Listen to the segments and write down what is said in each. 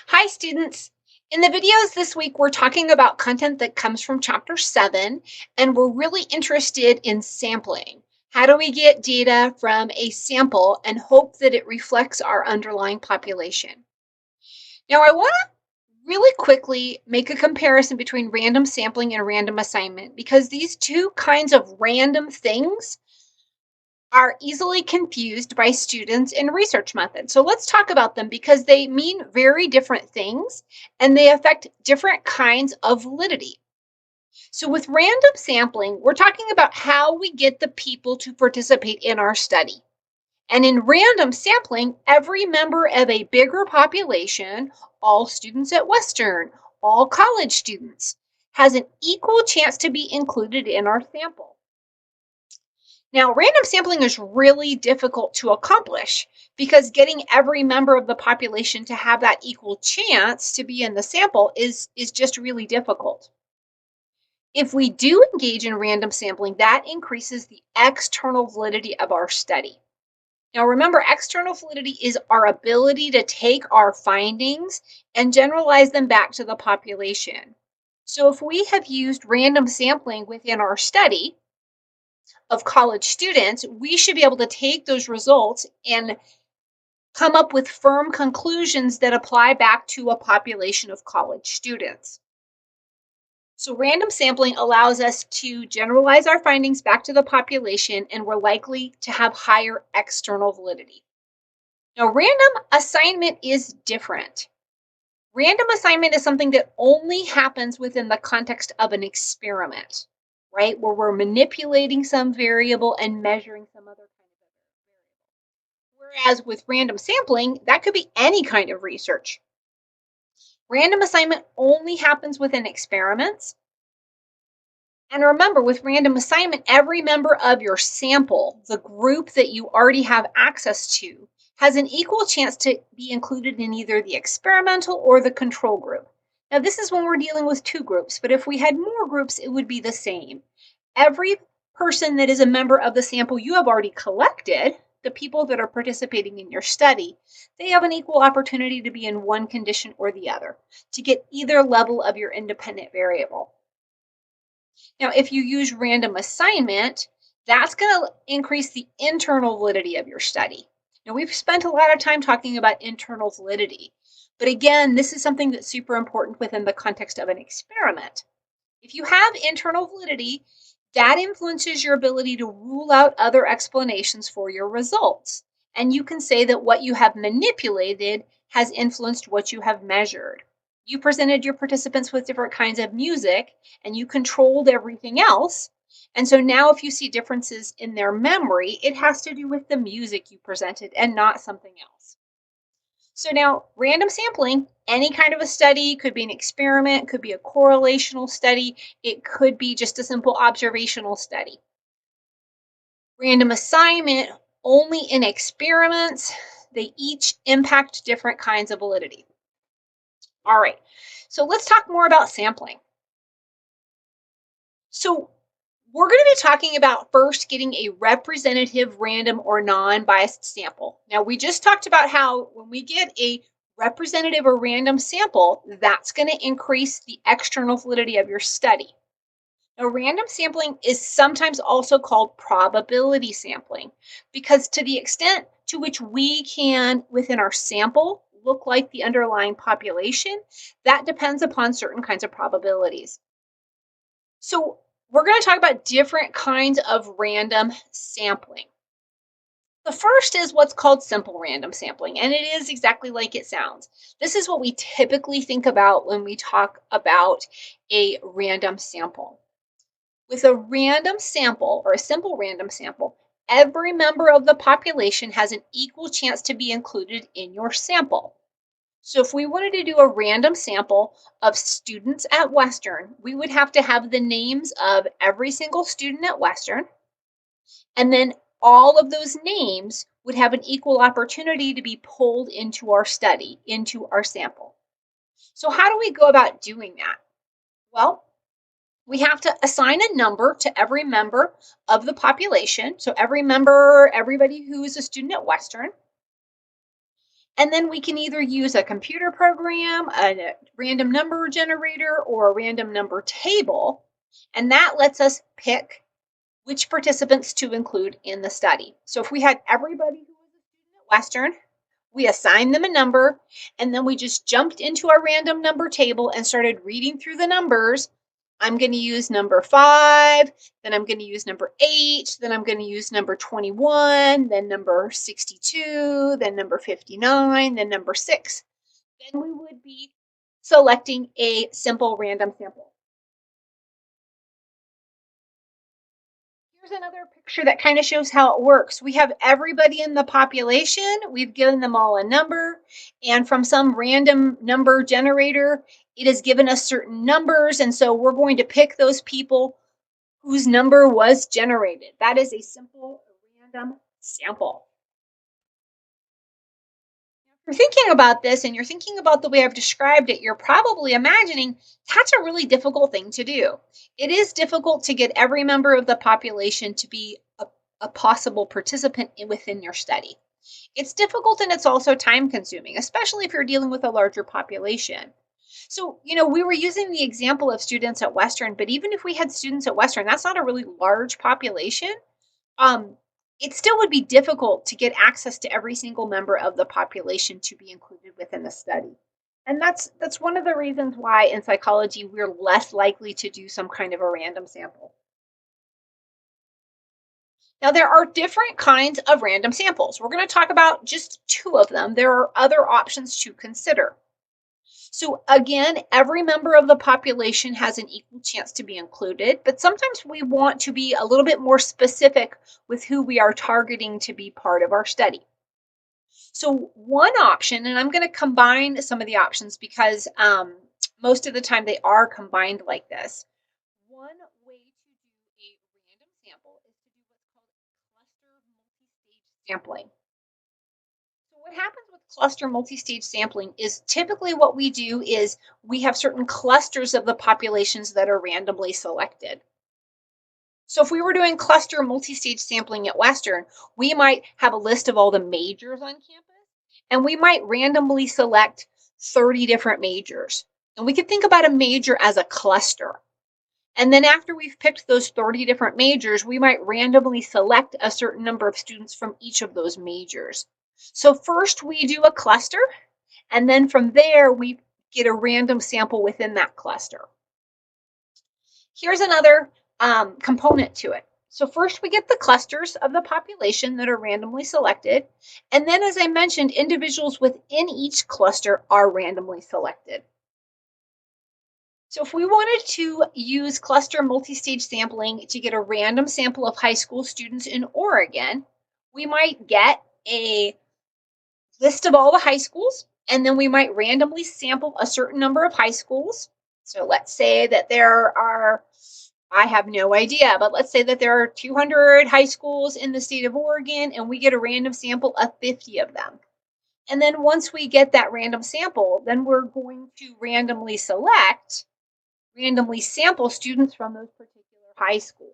Hi, students. In the videos this week, we're talking about content that comes from Chapter 7, and we're really interested in sampling. How do we get data from a sample and hope that it reflects our underlying population? Now, I want to really quickly make a comparison between random sampling and random assignment because these two kinds of random things are easily confused by students in research methods. So let's talk about them because they mean very different things and they affect different kinds of validity. So with random sampling, we're talking about how we get the people to participate in our study. And in random sampling, every member of a bigger population, all students at Western, all college students, has an equal chance to be included in our sample. Now, random sampling is really difficult to accomplish because getting every member of the population to have that equal chance to be in the sample is just really difficult. If we do engage in random sampling, that increases the external validity of our study. Now, remember, external validity is our ability to take our findings and generalize them back to the population. So, if we have used random sampling within our study, of college students, we should be able to take those results and come up with firm conclusions that apply back to a population of college students. So, random sampling allows us to generalize our findings back to the population, and we're likely to have higher external validity. Now, random assignment is different. Random assignment is something that only happens within the context of an experiment, right? Where we're manipulating some variable and measuring some other kind of variable. Whereas with random sampling, that could be any kind of research. Random assignment only happens within experiments. And remember, with random assignment, every member of your sample, the group that you already have access to, has an equal chance to be included in either the experimental or the control group. Now, this is when we're dealing with two groups, but if we had more groups, it would be the same. Every person that is a member of the sample you have already collected, the people that are participating in your study, they have an equal opportunity to be in one condition or the other, to get either level of your independent variable. Now, if you use random assignment, that's going to increase the internal validity of your study. Now, we've spent a lot of time talking about internal validity, but again, this is something that's super important within the context of an experiment. If you have internal validity, that influences your ability to rule out other explanations for your results. And you can say that what you have manipulated has influenced what you have measured. You presented your participants with different kinds of music and you controlled everything else. And so now, if you see differences in their memory, it has to do with the music you presented and not something else. So now, random sampling, any kind of a study, could be an experiment, could be a correlational study, it could be just a simple observational study. Random assignment, only in experiments, they each impact different kinds of validity. All right, so let's talk more about sampling. So we're going to be talking about first getting a representative, random, or non-biased sample. Now, we just talked about how when we get a representative or random sample, that's going to increase the external validity of your study. Now, random sampling is sometimes also called probability sampling because to the extent to which we can, within our sample, look like the underlying population, that depends upon certain kinds of probabilities. So we're going to talk about different kinds of random sampling. The first is what's called simple random sampling, and it is exactly like it sounds. This is what we typically think about when we talk about a random sample. With a random sample or a simple random sample, every member of the population has an equal chance to be included in your sample. So if we wanted to do a random sample of students at Western, we would have to have the names of every single student at Western, and then all of those names would have an equal opportunity to be pulled into our study, into our sample. So how do we go about doing that? Well, we have to assign a number to every member of the population. So every member, everybody who is a student at Western. And then we can either use a computer program, a random number generator, or a random number table. And that lets us pick which participants to include in the study. So if we had everybody who was a student at Western, we assigned them a number, and then we just jumped into our random number table and started reading through the numbers. I'm going to use number 5, then I'm going to use number 8, then I'm going to use number 21, then number 62, then number 59, then number 6. Then we would be selecting a simple random sample. Here's another picture that kind of shows how it works. We have everybody in the population. We've given them all a number, and from some random number generator, it has given us certain numbers, and so we're going to pick those people whose number was generated. That is a simple random sample. You're thinking about this and you're thinking about the way I've described it, you're probably imagining that's a really difficult thing to do. It is difficult to get every member of the population to be a possible participant within your study. It's difficult and it's also time consuming, especially if you're dealing with a larger population. So, we were using the example of students at Western, but even if we had students at Western, that's not a really large population. um, it still would be difficult to get access to every single member of the population to be included within the study. And that's one of the reasons why in psychology we're less likely to do some kind of a random sample. Now there are different kinds of random samples. We're going to talk about just two of them. There are other options to consider. So again, every member of the population has an equal chance to be included, but sometimes we want to be a little bit more specific with who we are targeting to be part of our study. So one option, and I'm going to combine some of the options because most of the time they are combined like this. One way to do a random sample is to do what's called cluster multi-stage sampling. So what happens with cluster multi-stage sampling is typically what we do is we have certain clusters of the populations that are randomly selected. So if we were doing cluster multi-stage sampling at Western, we might have a list of all the majors on campus, and we might randomly select 30 different majors. And we could think about a major as a cluster. And then after we've picked those 30 different majors, we might randomly select a certain number of students from each of those majors. So first we do a cluster, and then from there we get a random sample within that cluster. Here's another component to it. So first we get the clusters of the population that are randomly selected. And then, as I mentioned, individuals within each cluster are randomly selected. So if we wanted to use cluster multi-stage sampling to get a random sample of high school students in Oregon, we might get a list of all the high schools, and then we might randomly sample a certain number of high schools. So let's say that there are, I have no idea, but let's say that there are 200 high schools in the state of Oregon, and we get a random sample of 50 of them. And then once we get that random sample, then we're going to randomly sample students from those particular high schools.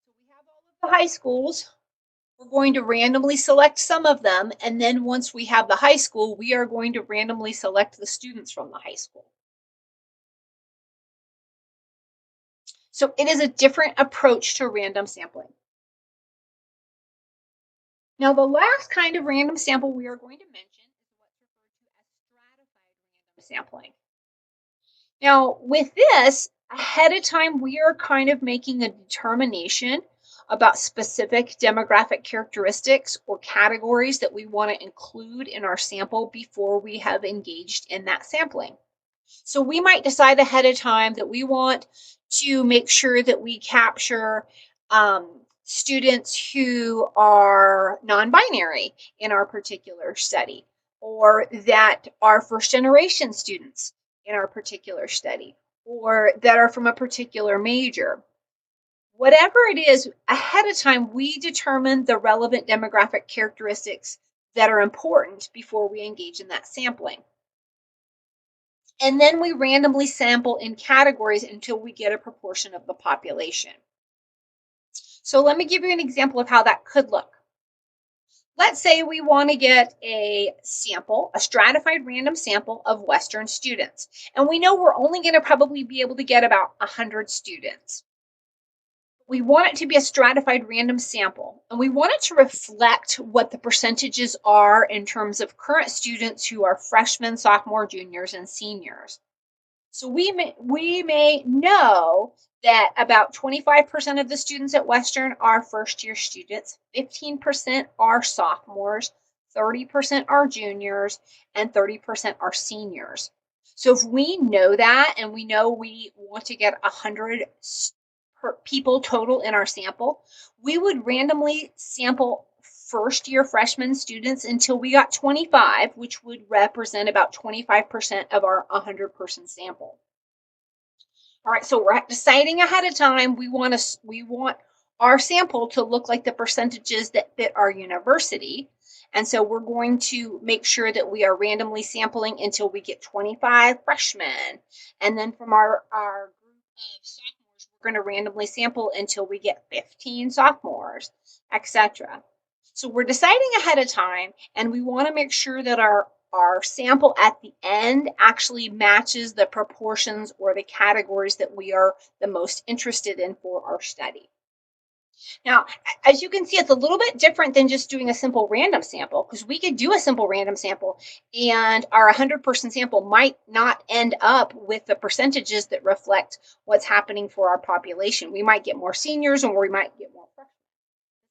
So we have all of the high schools. We're going to randomly select some of them, and then once we have the high school, we are going to randomly select the students from the high school. So it is a different approach to random sampling. Now, the last kind of random sample we are going to mention is what's referred to as stratified random sampling. Now, with this, ahead of time, we are kind of making a determination about specific demographic characteristics or categories that we want to include in our sample before we have engaged in that sampling. So we might decide ahead of time that we want to make sure that we capture students who are non-binary in our particular study, or that are first-generation students in our particular study, or that are from a particular major. Whatever it is, ahead of time, we determine the relevant demographic characteristics that are important before we engage in that sampling. And then we randomly sample in categories until we get a proportion of the population. So let me give you an example of how that could look. Let's say we want to get a sample, a stratified random sample of Western students, and we know we're only going to probably be able to get about 100 students. We want it to be a stratified random sample, and we want it to reflect what the percentages are in terms of current students who are freshmen, sophomore, juniors, and seniors. So we may know that about 25% of the students at Western are first year students, 15% are sophomores, 30% are juniors, and 30% are seniors. So if we know that and we know we want to get 100 people total in our sample, we would randomly sample first year freshman students until we got 25, which would represent about 25% of our 100-person sample. All right, so we're deciding ahead of time. We want our sample to look like the percentages that fit our university. And so we're going to make sure that we are randomly sampling until we get 25 freshmen. And then from our group of sophomores, we're going to randomly sample until we get 15 sophomores, etc. So we're deciding ahead of time, and we want to make sure that our sample at the end actually matches the proportions or the categories that we are the most interested in for our study. Now, as you can see, it's a little bit different than just doing a simple random sample, because we could do a simple random sample and our 100-person sample might not end up with the percentages that reflect what's happening for our population. We might get more seniors or we might get more freshmen.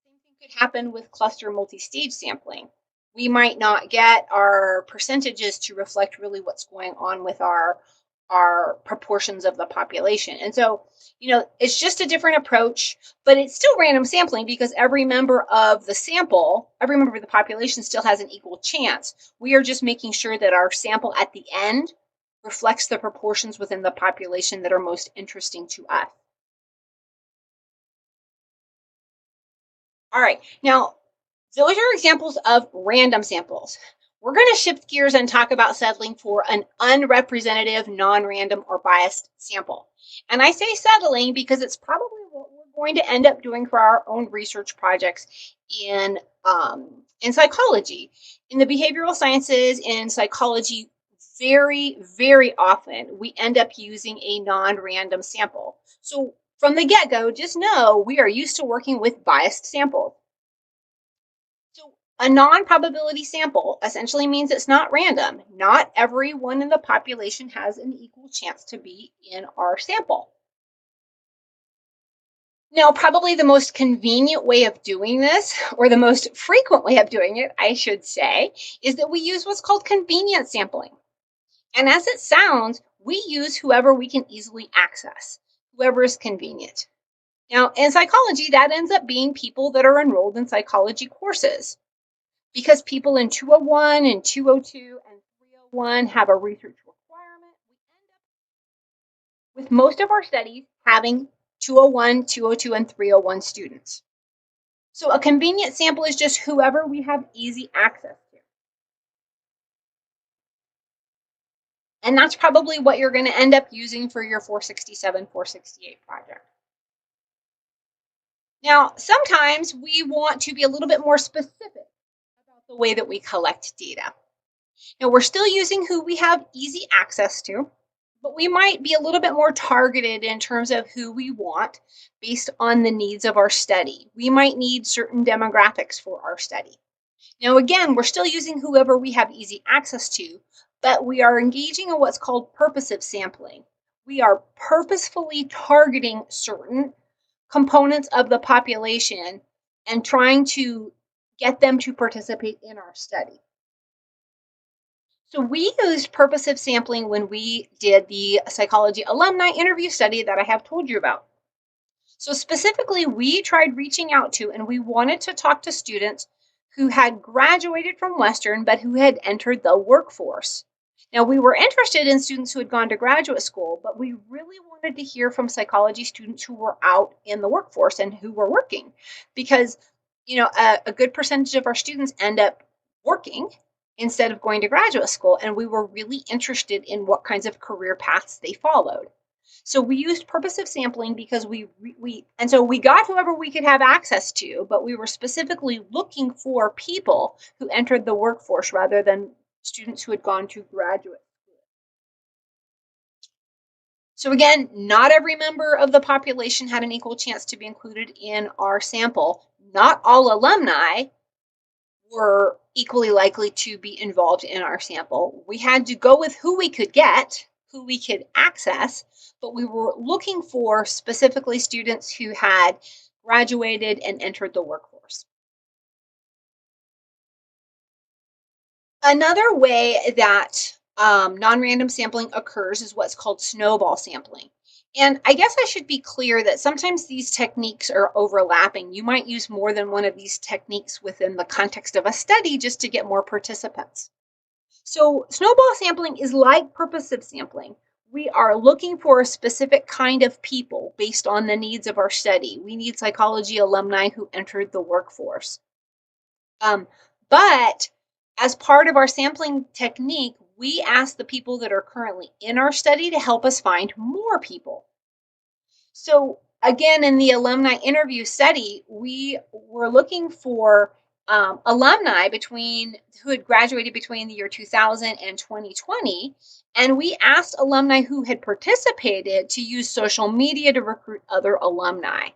The same thing could happen with cluster multi-stage sampling. We might not get our percentages to reflect really what's going on with our proportions of the population. And so, it's just a different approach, but it's still random sampling because every member of the sample, every member of the population still has an equal chance. We are just making sure that our sample at the end reflects the proportions within the population that are most interesting to us. All right. Now, those are examples of random samples. We're going to shift gears and talk about settling for an unrepresentative, non-random, or biased sample. And I say settling because it's probably what we're going to end up doing for our own research projects in in psychology, in the behavioral sciences, in psychology. Very, very often, we end up using a non-random sample. So from the get-go, just know we are used to working with biased samples. So a non-probability sample essentially means it's not random. Not everyone in the population has an equal chance to be in our sample. Now, probably the most convenient way of doing this, or the most frequent way of doing it, I should say, is that we use what's called convenience sampling. And as it sounds, we use whoever we can easily access, whoever is convenient. Now, in psychology, that ends up being people that are enrolled in psychology courses. Because people in 201 and 202 and 301 have a research requirement, we end up with most of our studies having 201, 202, and 301 students. So a convenient sample is just whoever we have easy access to. And that's probably what you're going to end up using for your 467, 468 project. Now, sometimes we want to be a little bit more specific about the way that we collect data. Now, we're still using who we have easy access to, but we might be a little bit more targeted in terms of who we want based on the needs of our study. We might need certain demographics for our study. Now, again, we're still using whoever we have easy access to, but we are engaging in what's called purposive sampling. We are purposefully targeting certain components of the population and trying to get them to participate in our study. So we used purposive sampling when we did the psychology alumni interview study that I have told you about. So specifically, we tried reaching out to and we wanted to talk to students who had graduated from Western but who had entered the workforce. Now, we were interested in students who had gone to graduate school, but we really wanted to hear from psychology students who were out in the workforce and who were working, because a good percentage of our students end up working instead of going to graduate school, and we were really interested in what kinds of career paths they followed. So we used purposive sampling because and so we got whoever we could have access to, but we were specifically looking for people who entered the workforce rather than students who had gone to graduate. So again, not every member of the population had an equal chance to be included in our sample. Not all alumni were equally likely to be involved in our sample. We had to go with who we could get, who we could access, but we were looking for specifically students who had graduated and entered the workforce. Another way that non-random sampling occurs is what's called snowball sampling. And I guess I should be clear that sometimes these techniques are overlapping. You might use more than one of these techniques within the context of a study just to get more participants. So, snowball sampling is like purposive sampling. We are looking for a specific kind of people based on the needs of our study. We need psychology alumni who entered the workforce. But as part of our sampling technique, we ask the people that are currently in our study to help us find more people. So again, in the alumni interview study, we were looking for alumni between who had graduated between the year 2000 and 2020, and we asked alumni who had participated to use social media to recruit other alumni.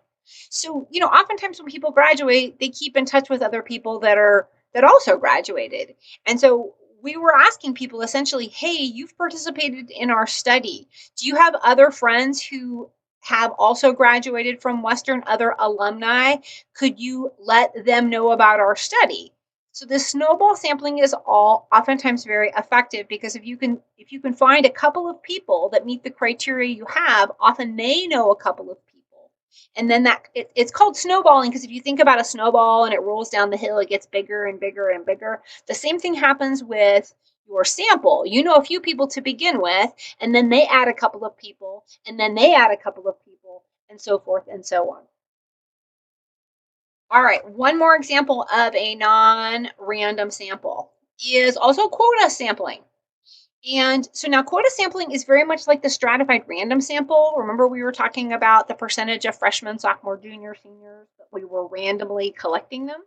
So oftentimes when people graduate, they keep in touch with other people that also graduated, and so we were asking people essentially, hey, you've participated in our study. Do you have other friends who have also graduated from Western, other alumni? Could you let them know about our study? So this snowball sampling is all oftentimes very effective because if you can find a couple of people that meet the criteria you have, often they know a couple of people. And then it's called snowballing because if you think about a snowball and it rolls down the hill, it gets bigger and bigger and bigger. The same thing happens with your sample. You know a few people to begin with, and then they add a couple of people, and then they add a couple of people, and so forth and so on. All right, one more example of a non random sample is also quota sampling. And so now quota sampling is very much like the stratified random sample. Remember, we were talking about the percentage of freshmen, sophomore, junior, seniors that we were randomly collecting them.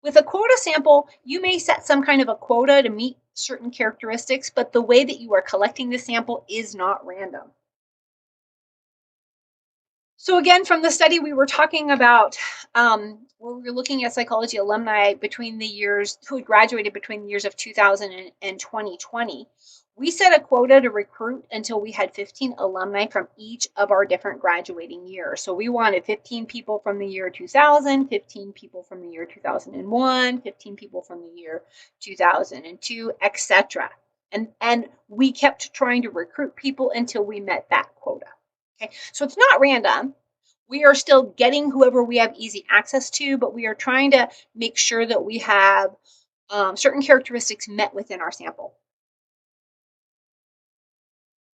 With a quota sample, you may set some kind of a quota to meet certain characteristics, but the way that you are collecting the sample is not random. So again, from the study we were talking about, where we were looking at psychology alumni between the years who had graduated between the years of 2000 and 2020, we set a quota to recruit until we had 15 alumni from each of our different graduating years. So we wanted 15 people from the year 2000, 15 people from the year 2001, 15 people from the year 2002, etc. And we kept trying to recruit people until we met that quota. Okay, so it's not random. We are still getting whoever we have easy access to, but we are trying to make sure that we have certain characteristics met within our sample.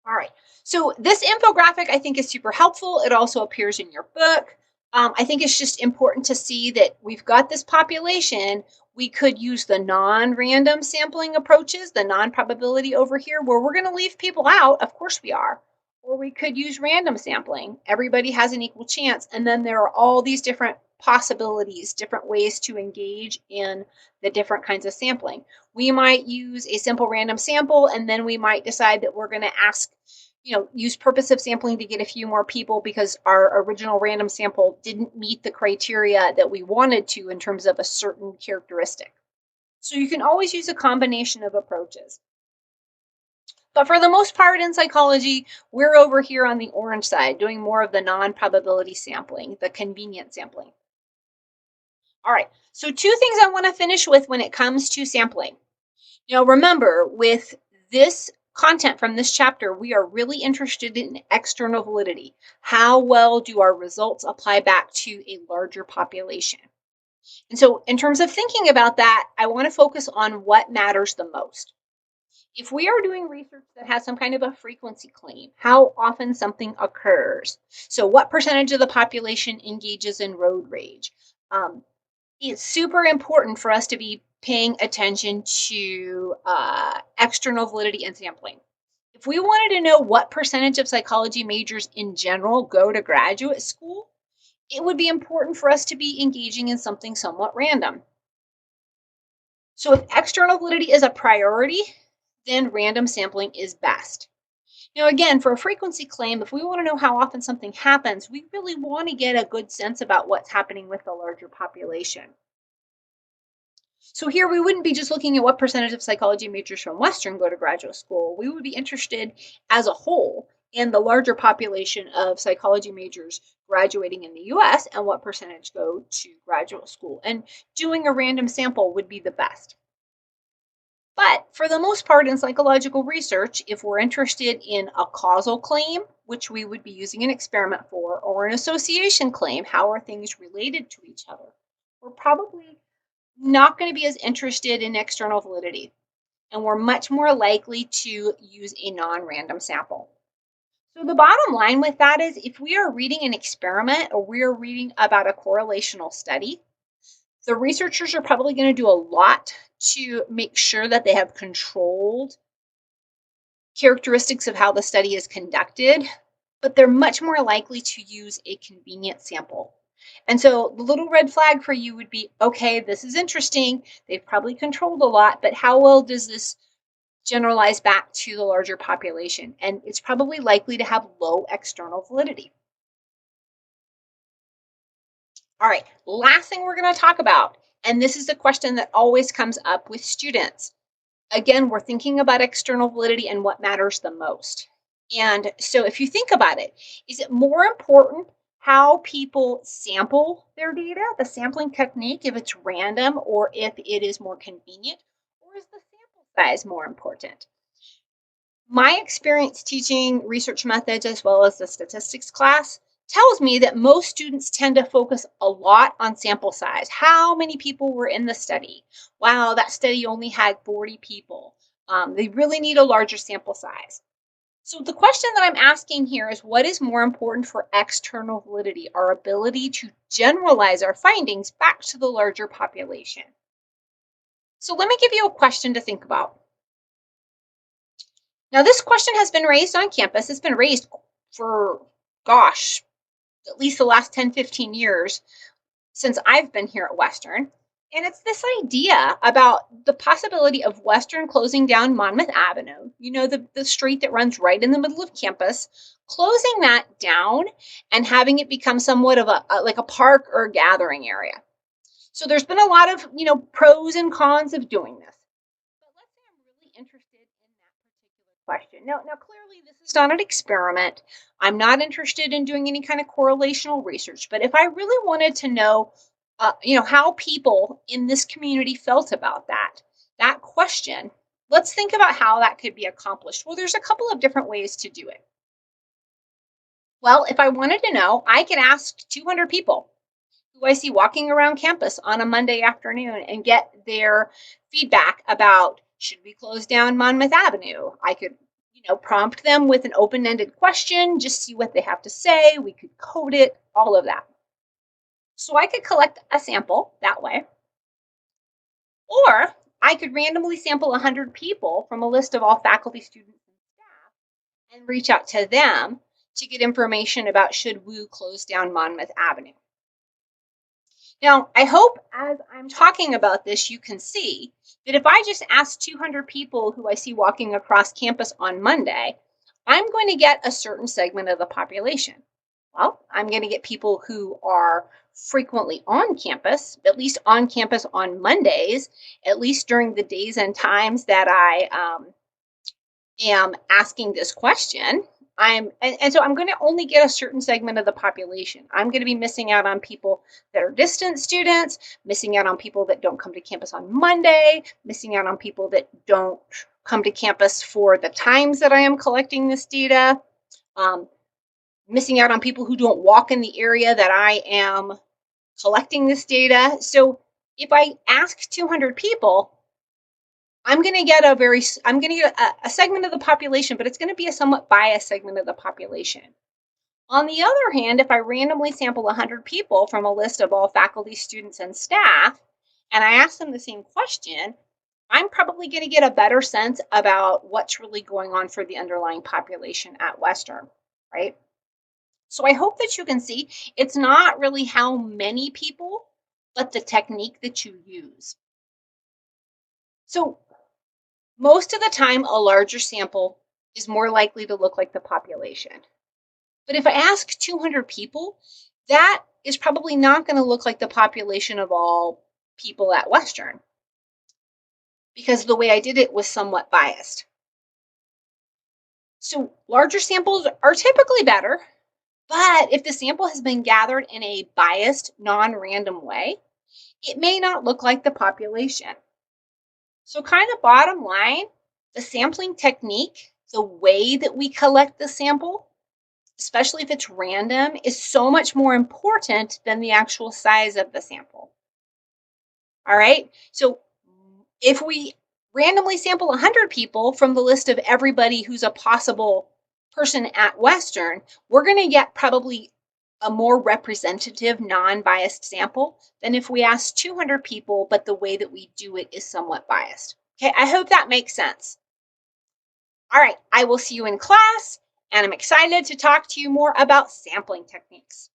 All right. So this infographic I think is super helpful. It also appears in your book. I think it's just important to see that we've got this population. We could use the non-random sampling approaches, the non-probability over here, where we're going to leave people out. Of course we are. Or we could use random sampling. Everybody has an equal chance. And then there are all these different possibilities, different ways to engage in the different kinds of sampling. We might use a simple random sample, and then we might decide that we're going to use purposive sampling to get a few more people because our original random sample didn't meet the criteria that we wanted to in terms of a certain characteristic. So you can always use a combination of approaches. But for the most part in psychology, we're over here on the orange side doing more of the non-probability sampling, the convenient sampling. All right, so two things I want to finish with when it comes to sampling. Remember, with this content from this chapter, we are really interested in external validity. How well do our results apply back to a larger population? And so, in terms of thinking about that, I want to focus on what matters the most. If we are doing research that has some kind of a frequency claim, how often something occurs, so what percentage of the population engages in road rage, um, it's super important for us to be paying attention to external validity and sampling. If we wanted to know what percentage of psychology majors in general go to graduate school, it would be important for us to be engaging in something somewhat random. So if external validity is a priority, then random sampling is best. Now, again, for a frequency claim, if we want to know how often something happens, we really want to get a good sense about what's happening with the larger population. So here we wouldn't be just looking at what percentage of psychology majors from Western go to graduate school. We would be interested as a whole in the larger population of psychology majors graduating in the US and what percentage go to graduate school. And doing a random sample would be the best. But for the most part, in psychological research, if we're interested in a causal claim, which we would be using an experiment for, or an association claim, how are things related to each other, we're probably not going to be as interested in external validity. And we're much more likely to use a non random sample. So, the bottom line with that is if we are reading an experiment or we're reading about a correlational study, the researchers are probably going to do a lot to make sure that they have controlled characteristics of how the study is conducted, but they're much more likely to use a convenient sample. And so the little red flag for you would be, okay, this is interesting. They've probably controlled a lot, but how well does this generalize back to the larger population? And it's probably likely to have low external validity. All right, last thing we're going to talk about, and this is a question that always comes up with students. Again, we're thinking about external validity and what matters the most. And so if you think about it, is it more important how people sample their data, the sampling technique, if it's random or if it is more convenient, or is the sample size more important? My experience teaching research methods as well as the statistics class tells me that most students tend to focus a lot on sample size. How many people were in the study? Wow, that study only had 40 people. They really need a larger sample size. So the question that I'm asking here is what is more important for external validity, our ability to generalize our findings back to the larger population? So let me give you a question to think about. Now, this question has been raised on campus. It's been raised for, gosh, at least the last 10, 15 years since I've been here at Western. And it's this idea about the possibility of Western closing down Monmouth Avenue, the street that runs right in the middle of campus, closing that down and having it become somewhat of like a park or a gathering area. So there's been a lot of, pros and cons of doing this. But let's say I'm really interested in that particular question. Now, clearly, this is not an experiment. I'm not interested in doing any kind of correlational research. But if I really wanted to know, how people in this community felt about that question, let's think about how that could be accomplished. Well, there's a couple of different ways to do it. Well, if I wanted to know, I could ask 200 people who I see walking around campus on a Monday afternoon and get their feedback about should we close down Monmouth Avenue. I could, prompt them with an open-ended question, just see what they have to say. We could code it, all of that. So I could collect a sample that way, or I could randomly sample 100 people from a list of all faculty, students, and staff and reach out to them to get information about should we close down Monmouth Avenue. Now, I hope as I'm talking about this, you can see that if I just ask 200 people who I see walking across campus on Monday, I'm going to get a certain segment of the population. Well, I'm going to get people who are frequently on campus, at least on campus on Mondays, at least during the days and times that I am asking this question. And so I'm going to only get a certain segment of the population. I'm going to be missing out on people that are distant students, missing out on people that don't come to campus on Monday, missing out on people that don't come to campus for the times that I am collecting this data, missing out on people who don't walk in the area that I am collecting this data. So if I ask 200 people, I'm going to get a segment of the population, but it's going to be a somewhat biased segment of the population. On the other hand, if I randomly sample 100 people from a list of all faculty, students, and staff, and I ask them the same question, I'm probably going to get a better sense about what's really going on for the underlying population at Western, right? So I hope that you can see it's not really how many people, but the technique that you use. So most of the time, a larger sample is more likely to look like the population. But if I ask 200 people, that is probably not going to look like the population of all people at Western because the way I did it was somewhat biased. So larger samples are typically better, but if the sample has been gathered in a biased, non random way, it may not look like the population. So, kind of bottom line, the sampling technique, the way that we collect the sample, especially if it's random, is so much more important than the actual size of the sample. All right. So, if we randomly sample 100 people from the list of everybody who's a possible person at Western, we're going to get probably a more representative, non biased sample than if we ask 200 people, but the way that we do it is somewhat biased. Okay, I hope that makes sense. All right, I will see you in class, and I'm excited to talk to you more about sampling techniques.